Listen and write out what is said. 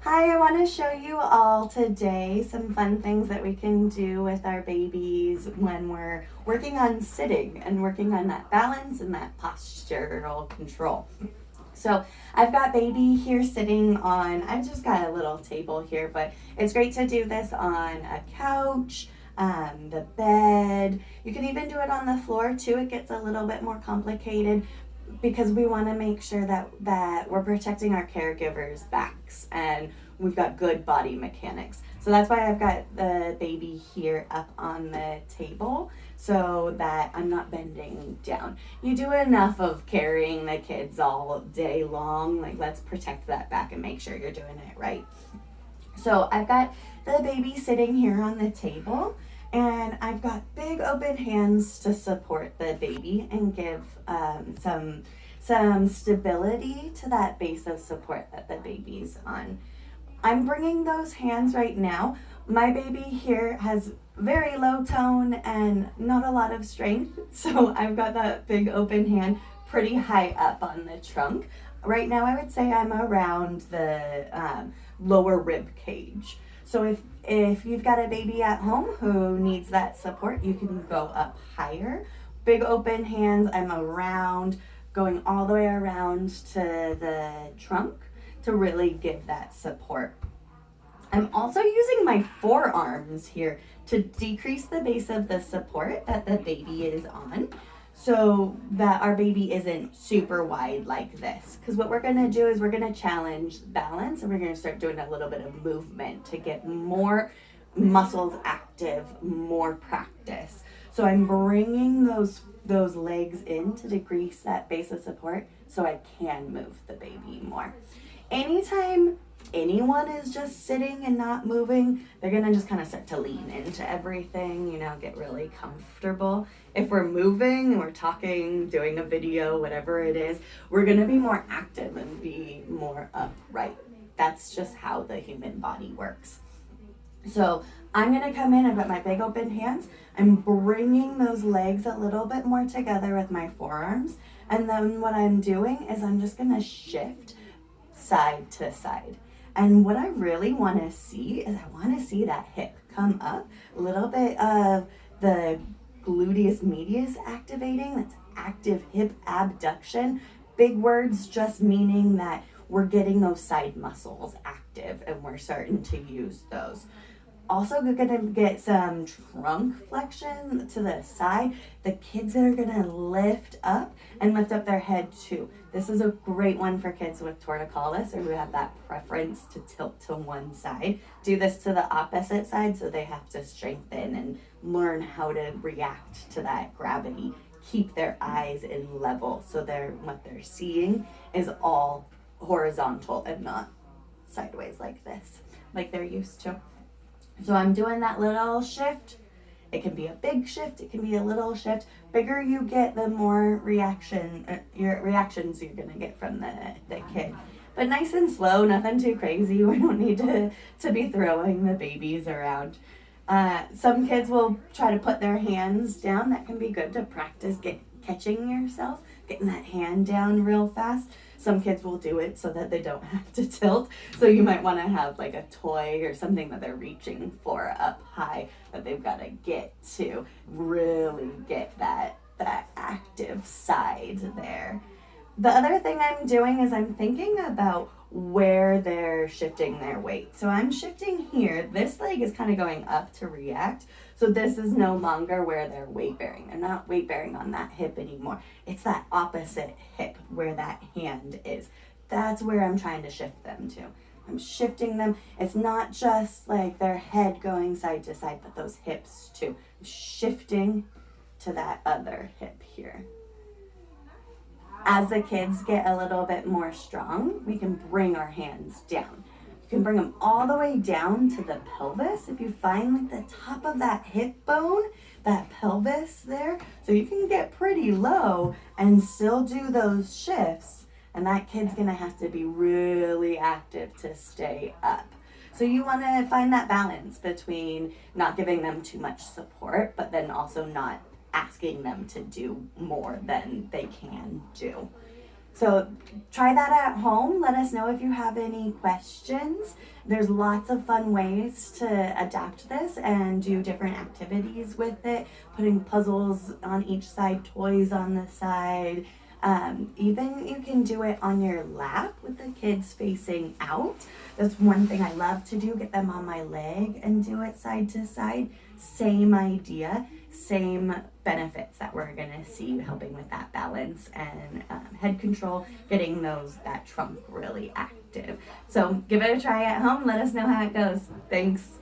Hi, I want to show you all today some fun things that we can do with our babies when we're working on sitting and working on that balance and that postural control. So I've got baby here sitting on, I've just got a little table here, but it's great to do this on a couch, the bed. You can even do it on the floor too. It gets a little bit more complicated because we want to make sure that we're protecting our caregivers' backs and we've got good body mechanics. So that's why I've got the baby here up on the table so that I'm not bending down. You do enough of carrying the kids all day long. Like, let's protect that back and make sure you're doing it right. So I've got the baby sitting here on the table, and I've got big open hands to support the baby and give some stability to that base of support that the baby's on. I'm bringing those hands right now. My baby here has very low tone and not a lot of strength, so I've got that big open hand pretty high up on the trunk. Right now, I would say I'm around the lower rib cage. So if you've got a baby at home who needs that support, you can go up higher. Big open hands, I'm around, going all the way around to the trunk to really give that support. I'm also using my forearms here to decrease the base of the support that the baby is on so that our baby isn't super wide like this. Because what we're going to do is we're going to challenge balance, and we're going to start doing a little bit of movement to get more muscles active, more practice. So I'm bringing those legs in to decrease that base of support so I can move the baby more. Anytime anyone is just sitting and not moving, they're gonna just kind of start to lean into everything, get really comfortable. If we're moving and we're talking, doing a video, whatever it is, we're gonna be more active and be more upright. That's just how the human body works. So I'm gonna come in, I've got my big open hands. I'm bringing those legs a little bit more together with my forearms. And then what I'm doing is I'm just gonna shift side to side. And what I really want to see is I want to see that hip come up, a little bit of the gluteus medius activating. That's active hip abduction. Big words just meaning that we're getting those side muscles active and we're starting to use those. Also, we're gonna get some trunk flexion to the side. The kids are gonna lift up and lift up their head too. This is a great one for kids with torticollis or who have that preference to tilt to one side. Do this to the opposite side so they have to strengthen and learn how to react to that gravity. Keep their eyes in level so what they're seeing is all horizontal and not sideways like this, like they're used to. So I'm doing that little shift. It can be a big shift, it can be a little shift. Bigger you get, the more reactions you're gonna get from the kid. But nice and slow, nothing too crazy. We don't need to be throwing the babies around. Some kids will try to put their hands down. That can be good to practice catching yourself, getting that hand down real fast. Some kids will do it so that they don't have to tilt. So you might want to have like a toy or something that they're reaching for up high that they've got to get to really get that active side there. The other thing I'm doing is I'm thinking about where they're shifting their weight. So I'm shifting here. This leg is kind of going up to react. So this is no longer where they're weight bearing. They're not weight bearing on that hip anymore. It's that opposite hip where that hand is. That's where I'm trying to shift them to. I'm shifting them. It's not just like their head going side to side, but those hips too. I'm shifting to that other hip here. As the kids get a little bit more strong, we can bring our hands down. You can bring them all the way down to the pelvis. If you find like the top of that hip bone, that pelvis there, so you can get pretty low and still do those shifts. And that kid's gonna have to be really active to stay up. So you wanna find that balance between not giving them too much support, but then also not asking them to do more than they can do. So try that at home. Let us know if you have any questions. There's lots of fun ways to adapt this and do different activities with it, putting puzzles on each side, toys on the side. Even you can do it on your lap with the kids facing out. That's one thing I love to do, get them on my leg and do it side to side. Same idea, same benefits that we're gonna see helping with that balance and head control, getting that trunk really active. So give it a try at home. Let us know how it goes. Thanks.